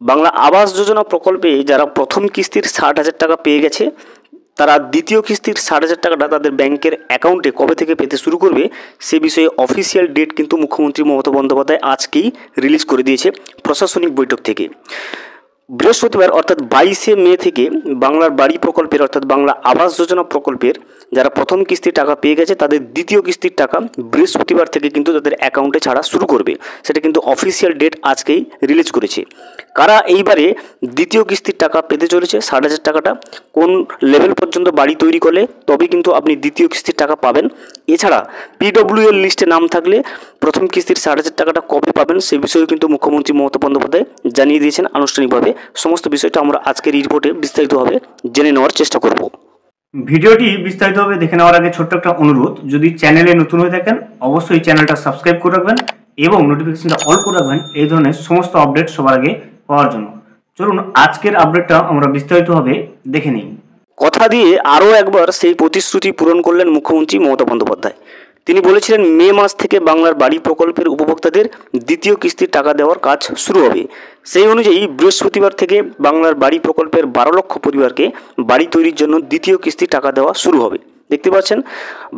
বাংলা আবাস যোজনা প্রকল্পে যারা প্রথম কিস্তির 60,000 টাকা পেয়ে গেছে, তারা দ্বিতীয় কিস্তির 60,000 টাকাটা তাদের ব্যাংকের অ্যাকাউন্টে কবে থেকে পেতে শুরু করবে সে বিষয়ে অফিসিয়াল ডেট কিন্তু মুখ্যমন্ত্রী মমতা বন্দ্যোপাধ্যায় আজকেই রিলিজ করে দিয়েছে প্রশাসনিক বৈঠক থেকে। বৃহস্পতিবার অর্থাৎ 22শে মে থেকে বাংলার বাড়ি প্রকল্পের অর্থাৎ বাংলা আবাস যোজনা প্রকল্পের যারা প্রথম কিস্তির টাকা পেয়ে গেছে তাদের দ্বিতীয় কিস্তির টাকা বৃহস্পতিবার থেকে কিন্তু তাদের অ্যাকাউন্টে ছাড়া শুরু করবে। সেটা কিন্তু অফিসিয়াল ডেট আজকেই রিলিজ করেছে। কারা এইবারে দ্বিতীয় কিস্তির টাকা পেতে চলেছে 60,000 টাকাটা, কোন লেভেল পর্যন্ত বাড়ি তৈরি করলে তবে কিন্তু আপনি দ্বিতীয় কিস্তির টাকা পাবেন, এছাড়া পিডব্লিউ এর লিস্টে নাম থাকলে প্রথম কিস্তির 60,000 টাকাটা কবে পাবেন সে বিষয়েও কিন্তু মুখ্যমন্ত্রী মমতা বন্দ্যোপাধ্যায় জানিয়ে দিয়েছেন আনুষ্ঠানিকভাবে। সমস্ত বিষয়টা আমরা আজকের এই রিপোর্টে বিস্তারিতভাবে জেনে নেওয়ার চেষ্টা করব। ভিডিওটি বিস্তারিতভাবে দেখে নেওয়ার আগে ছোট্ট একটা অনুরোধ, যদি চ্যানেলে নতুন হয়ে থাকেন অবশ্যই চ্যানেলটা সাবস্ক্রাইব করে রাখবেন এবং নোটিফিকেশনটা অল করে রাখবেন এই ধরনের সমস্ত আপডেট সবার আগে পাওয়ার জন্য। চলুন আজকের আপডেটটা আমরা বিস্তারিতভাবে দেখে নিই। কথা দিয়ে আরও একবার সেই প্রতিশ্রুতি পূরণ করলেন মুখ্যমন্ত্রী মমতা বন্দ্যোপাধ্যায়। তিনি বলেছিলেন মে মাস থেকে বাংলার বাড়ি প্রকল্পের উপভোক্তাদের দ্বিতীয় কিস্তির টাকা দেওয়ার কাজ শুরু হবে। সেই অনুযায়ী বৃহস্পতিবার থেকে বাংলার বাড়ি প্রকল্পের 12 লক্ষ পরিবারকে বাড়ি তৈরির জন্য দ্বিতীয় কিস্তির টাকা দেওয়া শুরু হবে। দেখতে পাচ্ছেন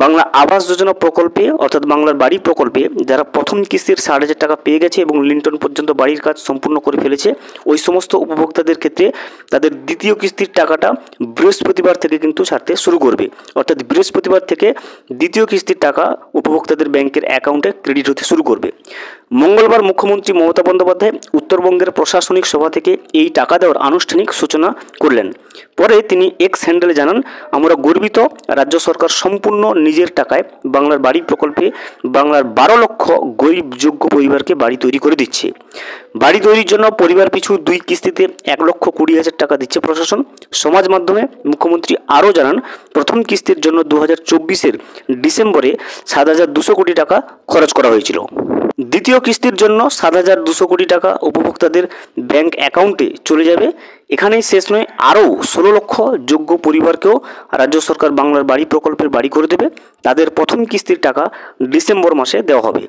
বাংলা আবাস যোজনা প্রকল্পে অর্থাৎ বাংলার বাড়ি প্রকল্পে যারা প্রথম কিস্তির 60,000 টাকা পেয়ে গেছে এবং লিন্টন পর্যন্ত বাড়ির কাজ সম্পূর্ণ করে ফেলেছে, ওই সমস্ত উপভোক্তাদের ক্ষেত্রে তাদের দ্বিতীয় কিস্তির টাকাটা বৃহস্পতিবার থেকে কিন্তু ছাড়তে শুরু করবে। অর্থাৎ বৃহস্পতিবার থেকে দ্বিতীয় কিস্তির টাকা উপভোক্তাদের ব্যাংকের অ্যাকাউন্টে ক্রেডিট হতে শুরু করবে। মঙ্গলবার মুখ্যমন্ত্রী মমতা বন্দ্যোপাধ্যায় উত্তরবঙ্গের প্রশাসনিক সভা থেকে এই টাকা দেওয়ার আনুষ্ঠানিক সূচনা করলেন। পরে তিনি এক্স হ্যান্ডেলে জানান, আমরা গর্বিত, রাজ্য সরকার সম্পূর্ণ নিজের টাকায় বাংলার বাড়ি প্রকল্পে বাংলার 12 লক্ষ গরিব যোগ্য পরিবারকে বাড়ি তৈরি করে দিচ্ছে। বাড়ি তৈরির জন্য পরিবার পিছু 2 কিস্তিতে 1,20,000 টাকা দিচ্ছে প্রশাসন। সমাজ মাধ্যমে মুখ্যমন্ত্রী আরও জানান, প্রথম কিস্তির জন্য 2024-এর ডিসেম্বরে 7,200 কোটি টাকা খরচ করা হয়েছিল। দ্বিতীয় কিস্তির জন্য 7,200 কোটি টাকা উপভোক্তাদের ব্যাংক অ্যাকাউন্টে চলে যাবে। এখানেই শেষ নয়, আরও 16 লক্ষ যোগ্য পরিবারকেও রাজ্য সরকার বাংলার বাড়ি প্রকল্পের বাড়ি করে দেবে। তাদের প্রথম কিস্তির টাকা ডিসেম্বর মাসে দেওয়া হবে।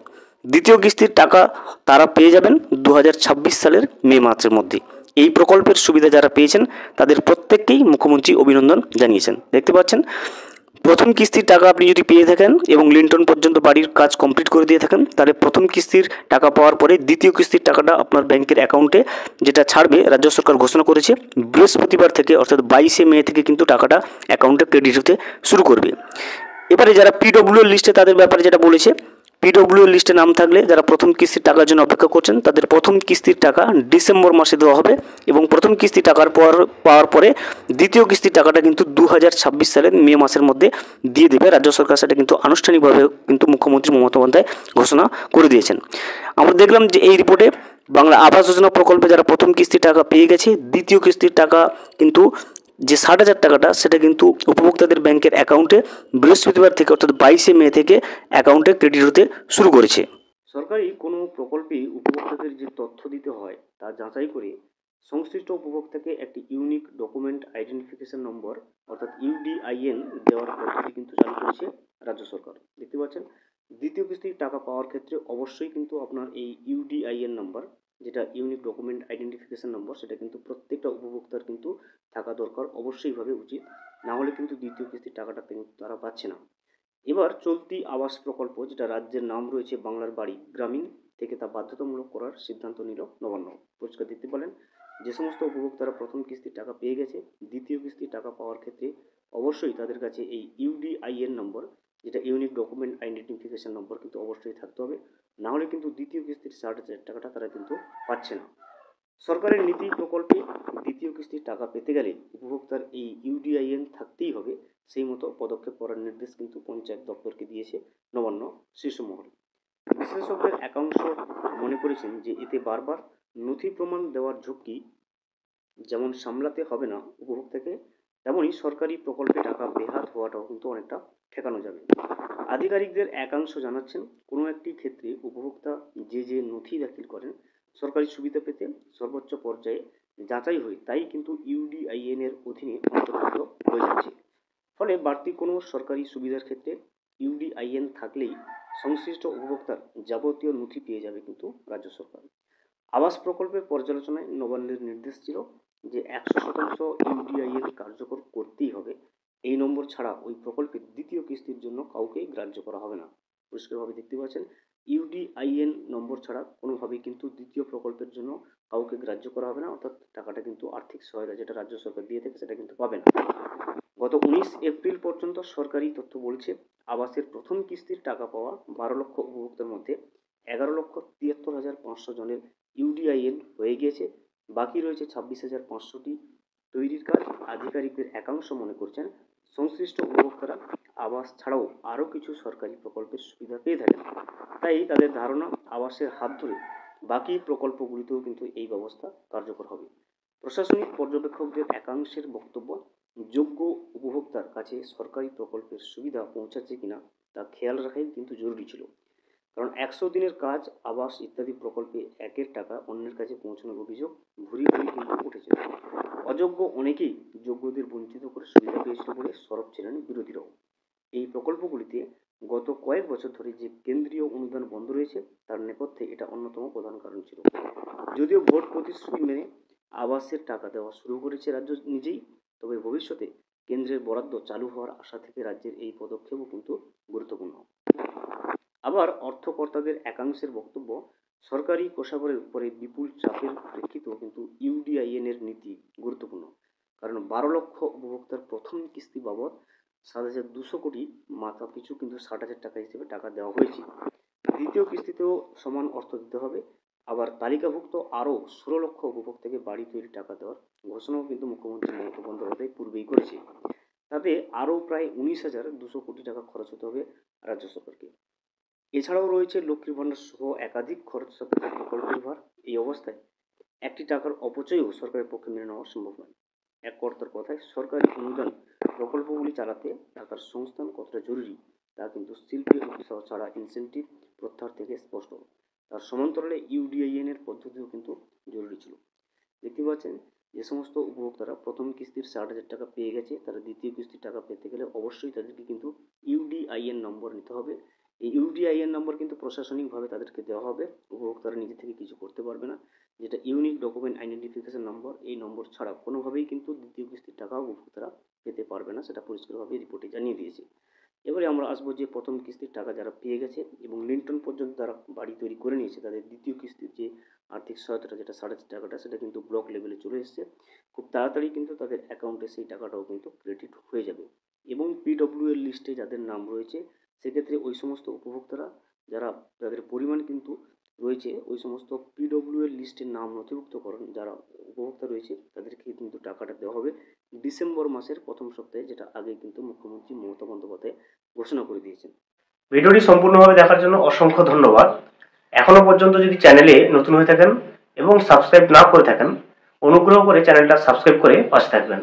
দ্বিতীয় কিস্তির টাকা তারা পেয়ে যাবেন 2026 সালের মে মাসের মধ্যে। এই প্রকল্পের সুবিধা যারা পেয়েছেন তাদের প্রত্যেককেই মুখ্যমন্ত্রী অভিনন্দন জানিয়েছেন। দেখতে পাচ্ছেন প্রথম কিস্তির টাকা আপনি যদি পেয়ে থাকেন এবং লিন্টন পর্যন্ত বাড়ির কাজ কমপ্লিট করে দিয়ে থাকেন, তাহলে প্রথম কিস্তির টাকা পাওয়ার পরে দ্বিতীয় কিস্তির টাকাটা আপনার ব্যাংকের অ্যাকাউন্টে যেটা ছাড়বে রাজ্য সরকার ঘোষণা করেছে বৃহস্পতিবার থেকে অর্থাৎ 22শে মে থেকে কিন্তু টাকাটা অ্যাকাউন্টে ক্রেডিট হতে শুরু করবে। এবারে যারা পিডব্লিউ লিস্টে তাদের ব্যাপারে যেটা বলেছে, পিডব্লিউ লিস্টে নাম থাকলে যারা প্রথম কিস্তির টাকার জন্য অপেক্ষা করছেন তাদের প্রথম কিস্তির টাকা ডিসেম্বর মাসে দেওয়া হবে এবং প্রথম কিস্তি টাকার পাওয়ার পরে দ্বিতীয় কিস্তির টাকাটা কিন্তু 2026 সালের মে মাসের মধ্যে দিয়ে দেবে রাজ্য সরকার। সেটা কিন্তু আনুষ্ঠানিকভাবে কিন্তু মুখ্যমন্ত্রী মমতা বন্দ্যোপাধ্যায় ঘোষণা করে দিয়েছেন। আমরা দেখলাম যে এই রিপোর্টে বাংলা আবাস যোজনা প্রকল্পে যারা প্রথম কিস্তির টাকা পেয়ে গেছে, দ্বিতীয় কিস্তির টাকা কিন্তু যে 60,000 টাকাটা সেটা কিন্তু উপভোক্তাদের ব্যাংকের অ্যাকাউন্টে বৃহস্পতিবার থেকে অর্থাৎ 22শে মে থেকে অ্যাকাউন্টে ক্রেডিট হতে শুরু করেছে। সরকারি কোনো প্রকল্পে উপভোক্তাদের যে তথ্য দিতে হয় তা যাচাই করে সংশ্লিষ্ট উপভোক্তাকে একটি ইউনিক ডকুমেন্ট আইডেন্টিফিকেশন নম্বর অর্থাৎ ইউডিআইএন দেওয়ার পদ্ধতি কিন্তু চালু করেছে রাজ্য সরকার। দেখতে পাচ্ছেন দ্বিতীয় কিস্তির টাকা পাওয়ার ক্ষেত্রে অবশ্যই কিন্তু আপনার এই ইউডিআইএন নাম্বার, যেটা ইউনিক ডকুমেন্ট আইডেন্টিফিকেশন নম্বর, সেটা কিন্তু প্রত্যেকটা উপভোক্তার কিন্তু থাকা দরকার, অবশ্যইভাবে উচিত। না হলে কিন্তু দ্বিতীয় কিস্তির টাকাটা কিন্তু তারা পাচ্ছে না। এবার চলতি আবাস প্রকল্প, যেটা রাজ্যের নাম রয়েছে বাংলার বাড়ি গ্রামীণ, থেকে তা বাধ্যতামূলক করার সিদ্ধান্ত নিল নবান্ন। পরিষ্কার দেখতে পেলেন যে সমস্ত উপভোক্তারা প্রথম কিস্তির টাকা পেয়ে গেছে, দ্বিতীয় কিস্তির টাকা পাওয়ার ক্ষেত্রে অবশ্যই তাদের কাছে এই ইউডিআইএন নম্বর, যেটা ইউনিক ডকুমেন্ট আইডেন্টিফিকেশন নম্বর, কিন্তু অবশ্যই থাকতে হবে। না হলে কিন্তু দ্বিতীয় কিস্তির 60,000 টাকাটা তারা কিন্তু পাচ্ছে না। সরকারের নীতি প্রকল্পে দ্বিতীয় কিস্তির টাকা পেতে গেলে উপভোক্তার এই ইউডিআইএন থাকতেই হবে, সেই মতো পদক্ষেপ করার নির্দেশ কিন্তু পঞ্চায়েত দপ্তরকে দিয়েছে নবান্ন শীর্ষ মহল। বিশেষজ্ঞদের একাংশ মনে করেছেন যে এতে বারবার নথি প্রমাণ দেওয়ার ঝুঁকি যেমন সামলাতে হবে না উপভোক্তাকে, তেমনই সরকারি প্রকল্পে টাকা বেহাত হওয়াটাও কিন্তু অনেকটা ঠেকানো যাবে। আধিকারিকদের একাংশ জানাচ্ছেন, কোনো একটি ক্ষেত্রে উপভোক্তা যে নথি দাখিল করেন সরকারি সুবিধা পেতে সর্বোচ্চ পর্যায়ে যাচাই হয়, তাই কিন্তু ইউডিআইএন এর অধীনে অন্তর্ভুক্ত হয়ে যাচ্ছে। ফলে বাড়তি কোনো সরকারি সুবিধার ক্ষেত্রে ইউডিআইএন থাকলেই সংশ্লিষ্ট উপভোক্তার যাবতীয় নথি পেয়ে যাবে কিন্তু রাজ্য সরকার। আবাস প্রকল্পের পর্যালোচনায় নবান্নের নির্দেশ ছিল যে 100% ইউডিআইএন কার্যকর করতেই হবে। এই নম্বর ছাড়া ওই প্রকল্পের দ্বিতীয় কিস্তির জন্য কাউকেই গ্রাহ্য করা হবে না। পরিষ্কারভাবে দেখতে পাচ্ছেন, ইউডিআইএন নম্বর ছাড়া কোনোভাবেই কিন্তু দ্বিতীয় প্রকল্পের জন্য কাউকে গ্রাহ্য করা হবে না, অর্থাৎ টাকাটা কিন্তু আর্থিক সহায়তা যেটা রাজ্য সরকার দিয়ে থাকে সেটা কিন্তু পাবে না। গত 19 এপ্রিল পর্যন্ত সরকারি তথ্য বলছে আবাসের প্রথম কিস্তির টাকা পাওয়া 12 লক্ষ উপভোক্তার মধ্যে 11,73,500 জনের ইউডিআইএন হয়ে গিয়েছে। বাকি রয়েছে 26,500টি তৈরির কাজ। আধিকারিকদের একাংশ মনে করছেন সংশ্লিষ্ট উপভোক্তারা আবাস ছাড়াও আরও কিছু সরকারি প্রকল্পের সুবিধা পেয়ে থাকেন, তাই তাদের ধারণা আবাসের হাত ধরে বাকি প্রকল্পগুলিতেও কিন্তু এই ব্যবস্থা কার্যকর হবে। প্রশাসনিক পর্যবেক্ষকদের একাংশের বক্তব্য, যোগ্য উপভোক্তার কাছে সরকারি প্রকল্পের সুবিধা পৌঁছাচ্ছে কিনা তা খেয়াল রাখাই কিন্তু জরুরি ছিল। কারণ 100 দিনের কাজ, আবাস ইত্যাদি প্রকল্পে একের টাকা অন্যের কাছে পৌঁছানোর অভিযোগ ভুরি ভুরি কিন্তু উঠেছে। অযোগ্য অনেকেই যোগ্যদের বঞ্চিত করে সুবিধা পেয়েছিল বলে সরব ছিলেন বিরোধীরাও। এই প্রকল্পগুলিতে গত কয়েক বছর ধরে যে কেন্দ্রীয় অনুদান বন্ধ রয়েছে তার নেপথ্যে এটা অন্যতম প্রধান কারণ ছিল। যদিও ভোট প্রতিশ্রুতি মেনে আবাসের টাকা দেওয়া শুরু করেছে রাজ্য নিজেই, তবে ভবিষ্যতে কেন্দ্রের বরাদ্দ চালু হওয়ার আশা থেকে রাজ্যের এই পদক্ষেপও কিন্তু গুরুত্বপূর্ণ। আবার অর্থকর্তাদের একাংশের বক্তব্য, সরকারি কোষাগারের উপরে বিপুল চাপের প্রেক্ষিতেও কিন্তু ইউডিআইএন এর নীতি গুরুত্বপূর্ণ। কারণ 12 লক্ষ উপভোক্তার প্রথম কিস্তি বাবদ 7,200 কোটি মাথা পিছু কিন্তু 60,000 টাকা হিসেবে টাকা দেওয়া হয়েছে। দ্বিতীয় কিস্তিতেও সমান অর্থ দিতে হবে। আবার তালিকাভুক্ত আরও 16 লক্ষ উপভোক্তাকে বাড়ি তৈরির টাকা দেওয়ার ঘোষণাও কিন্তু মুখ্যমন্ত্রী মমতা বন্দ্যোপাধ্যায় পূর্বেই করেছে। তাতে আরও প্রায় 19,200 কোটি টাকা খরচ হতে হবে রাজ্য সরকারকে। এছাড়াও রয়েছে লক্ষ্মীর ভাণ্ডার সহ একাধিক খরচ সাপেক্ষ প্রকল্পের ভার। এই অবস্থায় একটি টাকার অপচয়ও সরকারের পক্ষে মেনে নেওয়া সম্ভব নয়। এক কর্তার কথায়, সরকারি অনুদান প্রকল্পগুলি চালাতে টাকার সংস্থান কতটা জরুরি তা কিন্তু শিল্পী উৎসাহ ছাড়া ইনসেন্টিভ প্রত্যাহার থেকে স্পষ্ট। তার সমান্তরালে ইউডিআইএন এর পদ্ধতিও কিন্তু জরুরি ছিল। দেখতে পাচ্ছেন, যে সমস্ত উপভোক্তারা প্রথম কিস্তির 60,000 টাকা পেয়ে গেছে, তারা দ্বিতীয় কিস্তির টাকা পেতে গেলে অবশ্যই তাদেরকে কিন্তু ইউডিআইএন নম্বর নিতে হবে। এই ইউডিআইএন নম্বর কিন্তু প্রশাসনিকভাবে তাদেরকে দেওয়া হবে, উপভোক্তারা নিজে থেকে কিছু করতে পারবে না। যেটা ইউনিক ডকুমেন্ট আইডেন্টিফিকেশন নম্বর, এই নম্বর ছাড়া কোনোভাবেই কিন্তু দ্বিতীয় কিস্তির টাকা উপভোক্তারা পেতে পারবে না, সেটা পরিষ্কারভাবে রিপোর্টে জানিয়ে দিয়েছে। এবারে আমরা আসবো যে প্রথম কিস্তির টাকা যারা পেয়ে গেছে এবং লিন্টন পর্যন্ত তারা বাড়ি তৈরি করে নিয়েছে, তাদের দ্বিতীয় কিস্তির যে আর্থিক সহায়তাটা যেটা 7,500 টাকাটা, সেটা কিন্তু ব্লক লেভেলে চলে এসেছে। খুব তাড়াতাড়ি কিন্তু তাদের অ্যাকাউন্টে সেই টাকাটাও কিন্তু ক্রেডিট হয়ে যাবে। এবং পিডব্লিউ এর লিস্টে যাদের নাম রয়েছে, সেক্ষেত্রে ওই সমস্ত উপভোক্তারা যারা যাদের পরিমাণ কিন্তু রয়েছে, ওই সমস্ত পিডব্লিউ এর লিস্টের নাম নথিভুক্তকরণ যারা উপভোক্তা রয়েছে তাদেরকে কিন্তু টাকাটা দেওয়া হবে ডিসেম্বর মাসের প্রথম সপ্তাহে, যেটা আগে কিন্তু মুখ্যমন্ত্রী মমতা বন্দ্যোপাধ্যায় ঘোষণা করে দিয়েছেন। ভিডিওটি সম্পূর্ণভাবে দেখার জন্য অসংখ্য ধন্যবাদ। এখনো পর্যন্ত যদি চ্যানেলে নতুন হয়ে থাকেন এবং সাবস্ক্রাইব না করে থাকেন, অনুগ্রহ করে চ্যানেলটা সাবস্ক্রাইব করে পাশে থাকবেন।